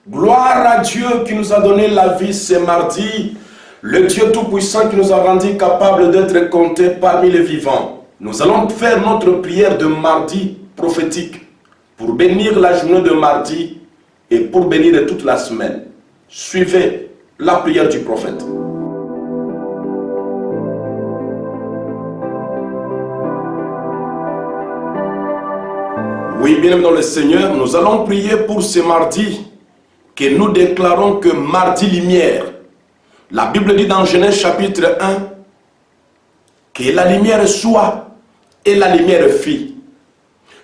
Gloire à Dieu qui nous a donné la vie ce mardi, le Dieu Tout-Puissant qui nous a rendu capables d'être comptés parmi les vivants. Nous allons faire notre prière de mardi prophétique pour bénir la journée de mardi et pour bénir toute la semaine. Suivez la prière du prophète. Oui, bien-aimés dans le Seigneur, nous allons prier pour ce mardi que nous déclarons que mardi lumière. La Bible dit dans Genèse chapitre 1 que la lumière soit et la lumière fit.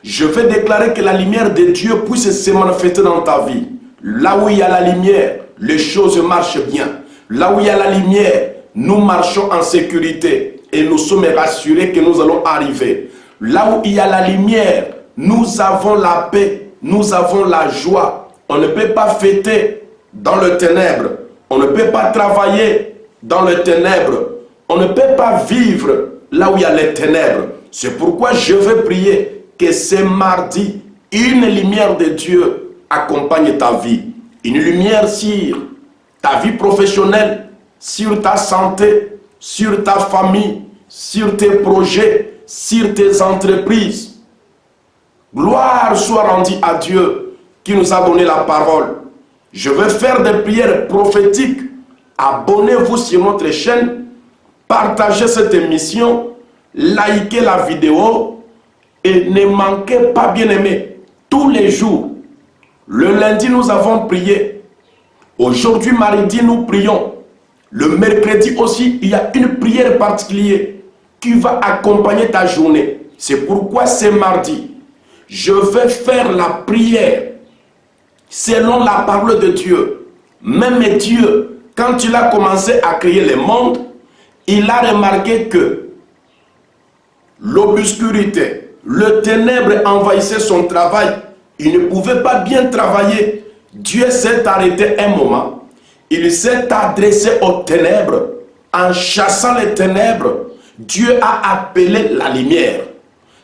Je vais déclarer que la lumière de Dieu puisse se manifester dans ta vie. Là où il y a la lumière, les choses marchent bien. Là où il y a la lumière, nous marchons en sécurité et nous sommes rassurés que nous allons arriver. Là où il y a la lumière, nous avons la paix, nous avons la joie. On ne peut pas fêter dans le ténèbre. On ne peut pas travailler dans le ténèbre. On ne peut pas vivre là où il y a les ténèbres. C'est pourquoi je veux prier que ce mardi, une lumière de Dieu accompagne ta vie. Une lumière sur ta vie professionnelle, sur ta santé, sur ta famille, sur tes projets, sur tes entreprises. Gloire soit rendue à Dieu qui nous a donné la parole. Je vais faire des prières prophétiques. Abonnez-vous sur notre chaîne, partagez cette émission, likez la vidéo et ne manquez pas, bien-aimés, tous les jours. Le lundi, nous avons prié. Aujourd'hui, mardi, nous prions. Le mercredi aussi, il y a une prière particulière qui va accompagner ta journée. C'est pourquoi c'est mardi. Je vais faire la prière selon la parole de Dieu. Même Dieu, quand il a commencé à créer le monde, il a remarqué que l'obscurité, le ténèbre envahissait son travail. Il ne pouvait pas bien travailler. Dieu s'est arrêté un moment. Il s'est adressé aux ténèbres. En chassant les ténèbres, Dieu a appelé la lumière.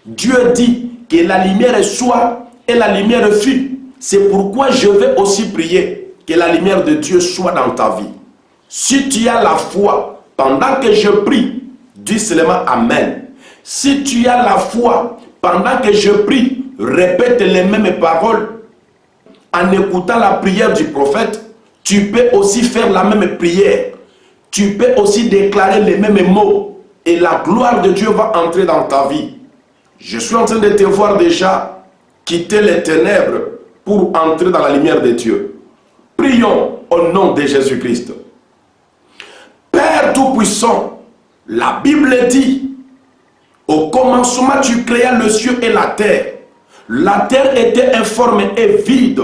Dieu dit que la lumière soit et la lumière fut. C'est pourquoi je vais aussi prier que la lumière de Dieu soit dans ta vie. Si tu as la foi, pendant que je prie, dis seulement Amen. Si tu as la foi, pendant que je prie, répète les mêmes paroles. En écoutant la prière du prophète, tu peux aussi faire la même prière. Tu peux aussi déclarer les mêmes mots. Et la gloire de Dieu va entrer dans ta vie. Je suis en train de te voir déjà quitter les ténèbres pour entrer dans la lumière de Dieu. Prions au nom de Jésus-Christ. Père Tout-Puissant, la Bible dit, au commencement tu créas le ciel et la terre. La terre était informe et vide.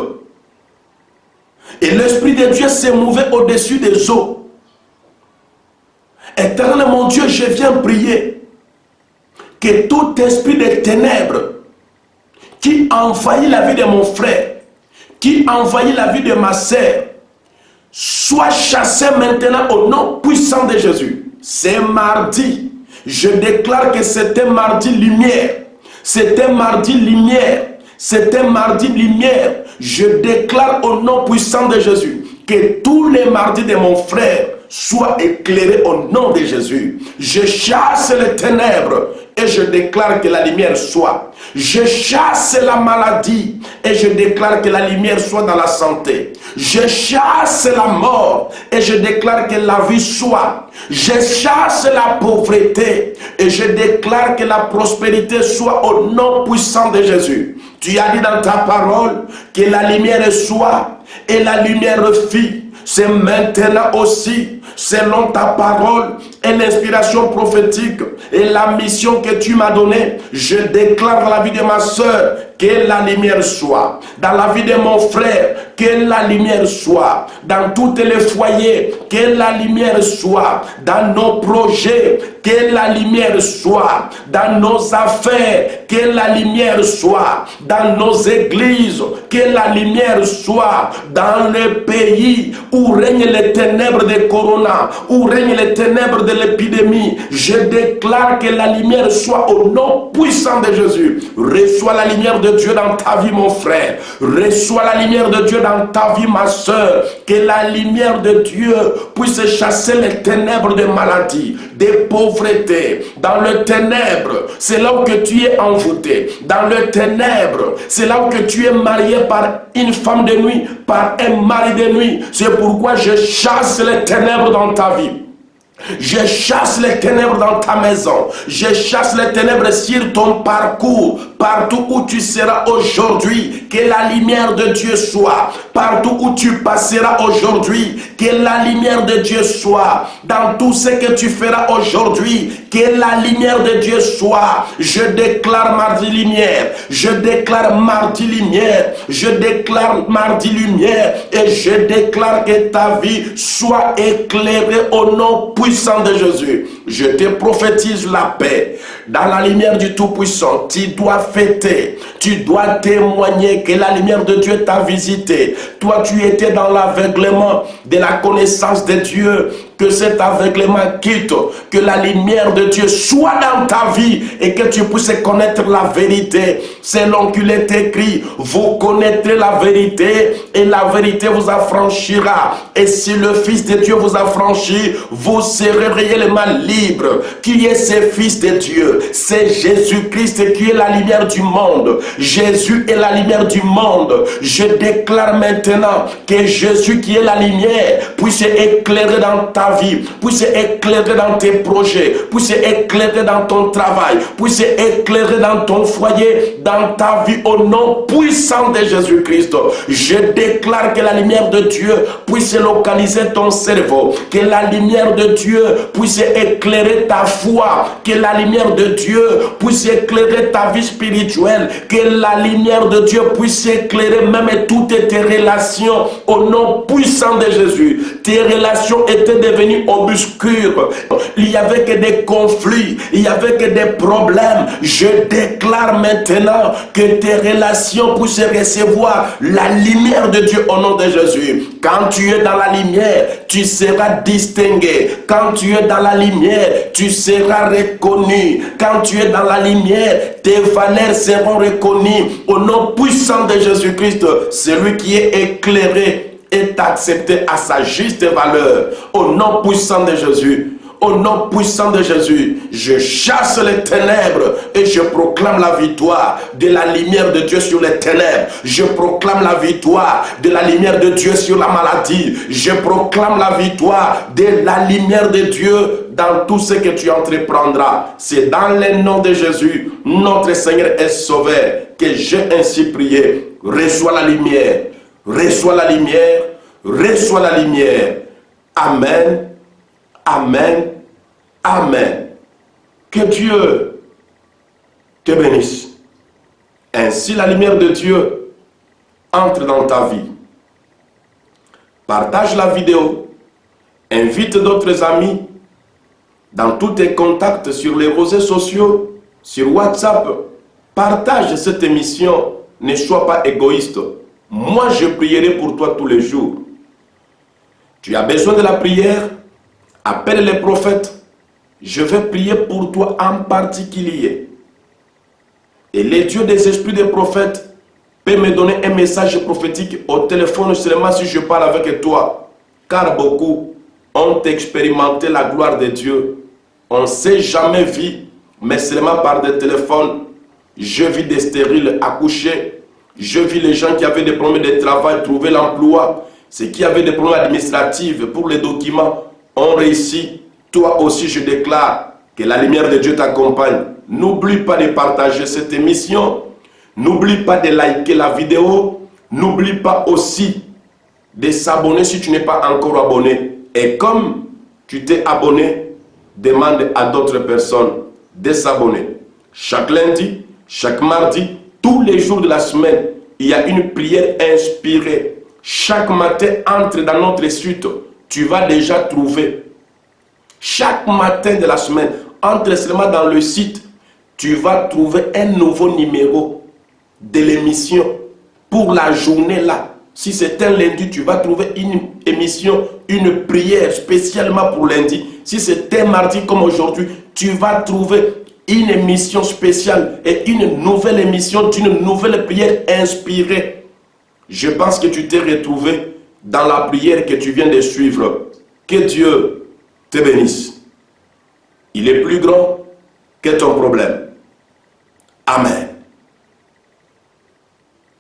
Et l'Esprit de Dieu s'est mouvé au-dessus des eaux. Éternel mon Dieu, je viens prier que tout esprit de ténèbres qui envahit la vie de mon frère, qui envahit la vie de ma sœur, soit chassé maintenant au nom puissant de Jésus. C'est mardi. Je déclare que c'était mardi lumière. C'était mardi lumière. C'était mardi lumière. Je déclare au nom puissant de Jésus que tous les mardis de mon frère soient éclairés au nom de Jésus. Je chasse les ténèbres et je déclare que la lumière soit. Je chasse la maladie et je déclare que la lumière soit dans la santé. Je chasse la mort et je déclare que la vie soit. Je chasse la pauvreté et je déclare que la prospérité soit au nom puissant de Jésus. Tu as dit dans ta parole que la lumière soit et la lumière fit. C'est maintenant aussi, selon ta parole et l'inspiration prophétique et la mission que tu m'as donnée, je déclare dans la vie de ma soeur que la lumière soit. Dans la vie de mon frère, que la lumière soit. Dans tous les foyers, que la lumière soit. Dans nos projets, que la lumière soit. Dans nos affaires, que la lumière soit. Dans nos églises, que la lumière soit. Dans le pays où règnent les ténèbres de Corona, où règnent les ténèbres de l'épidémie, je déclare que la lumière soit au nom puissant de Jésus. Reçois la lumière de Dieu dans ta vie, mon frère. Reçois la lumière de Dieu dans ta vie, ma soeur, que la lumière de Dieu puisse chasser les ténèbres de maladie, de pauvreté. Dans le ténèbre, c'est là où que tu es envoûté. Dans le ténèbre, c'est là où que tu es marié par une femme de nuit, par un mari de nuit. C'est pourquoi je chasse les ténèbres dans ta vie. Je chasse les ténèbres dans ta maison. Je chasse les ténèbres sur ton parcours. Partout où tu seras aujourd'hui, que la lumière de Dieu soit. Partout où tu passeras aujourd'hui, que la lumière de Dieu soit. Dans tout ce que tu feras aujourd'hui, que la lumière de Dieu soit. Je déclare mardi lumière. Je déclare mardi lumière. Je déclare mardi lumière. Et je déclare que ta vie soit éclairée au nom puissant de Jésus. Je te prophétise la paix. Dans la lumière du Tout-Puissant, tu dois fêter, tu dois témoigner que la lumière de Dieu t'a visité. Toi, tu étais dans l'aveuglement de la connaissance de Dieu. Que cet aveuglement quitte, que la lumière de Dieu soit dans ta vie et que tu puisses connaître la vérité. Selon qu'il est écrit, vous connaîtrez la vérité et la vérité vous affranchira. Et si le Fils de Dieu vous affranchit, vous serez réellement libre. Qui est ce Fils de Dieu? C'est Jésus-Christ qui est la lumière du monde. Jésus est la lumière du monde. Je déclare maintenant que Jésus qui est la lumière puisse éclairer dans ta vie, puisse éclairer dans tes projets, puisse éclairer dans ton travail, puisse éclairer dans ton foyer, dans ta vie au nom puissant de Jésus-Christ. Je déclare que la lumière de Dieu puisse localiser ton cerveau, que la lumière de Dieu puisse éclairer ta foi, que la lumière de Dieu puisse éclairer ta vie spirituelle, que la lumière de Dieu puisse éclairer même toutes tes relations au nom puissant de Jésus. Tes relations étaient devenues obscures. Il n'y avait que des conflits, il n'y avait que des problèmes. Je déclare maintenant que tes relations puissent recevoir la lumière de Dieu au nom de Jésus. Quand tu es dans la lumière, tu seras distingué. Quand tu es dans la lumière, tu seras reconnu. Quand tu es dans la lumière, tes valeurs seront reconnues au nom puissant de Jésus-Christ. Celui qui est éclairé est accepté à sa juste valeur. Au nom puissant de Jésus. Au nom puissant de Jésus, je chasse les ténèbres et je proclame la victoire de la lumière de Dieu sur les ténèbres. Je proclame la victoire de la lumière de Dieu sur la maladie. Je proclame la victoire de la lumière de Dieu dans tout ce que tu entreprendras. C'est dans le nom de Jésus, notre Seigneur et Sauveur, que j'ai ainsi prié. Reçois la lumière, reçois la lumière, reçois la lumière. Amen. Amen. Amen. Que Dieu te bénisse. Ainsi la lumière de Dieu entre dans ta vie. Partage la vidéo. Invite d'autres amis dans tous tes contacts sur les réseaux sociaux, sur WhatsApp. Partage cette émission. Ne sois pas égoïste. Moi, je prierai pour toi tous les jours. Tu as besoin de la prière? Appelle les prophètes. Je vais prier pour toi en particulier. Et le Dieu des esprits des prophètes peut me donner un message prophétique au téléphone seulement si je parle avec toi. Car beaucoup ont expérimenté la gloire de Dieu. On ne s'est jamais vu, mais seulement par des téléphones. Je vis des stériles accouchés. Je vis les gens qui avaient des problèmes de travail, trouver l'emploi. Ceux qui avaient des problèmes administratifs pour les documents ont réussi. Toi aussi, je déclare que la lumière de Dieu t'accompagne. N'oublie pas de partager cette émission. N'oublie pas de liker la vidéo. N'oublie pas aussi de s'abonner si tu n'es pas encore abonné. Et comme tu t'es abonné, demande à d'autres personnes de s'abonner. Chaque lundi, chaque mardi, tous les jours de la semaine, il y a une prière inspirée. Chaque matin, entre dans notre suite, tu vas déjà trouver. Chaque matin de la semaine, entre seulement dans le site, tu vas trouver un nouveau numéro de l'émission pour la journée là. Si c'est un lundi, tu vas trouver une émission, une prière spécialement pour lundi. Si c'est un mardi comme aujourd'hui, tu vas trouver une émission spéciale et une nouvelle émission d'une nouvelle prière inspirée. Je pense que tu t'es retrouvé dans la prière que tu viens de suivre. Que Dieu te bénisse. Il est plus grand que ton problème. Amen.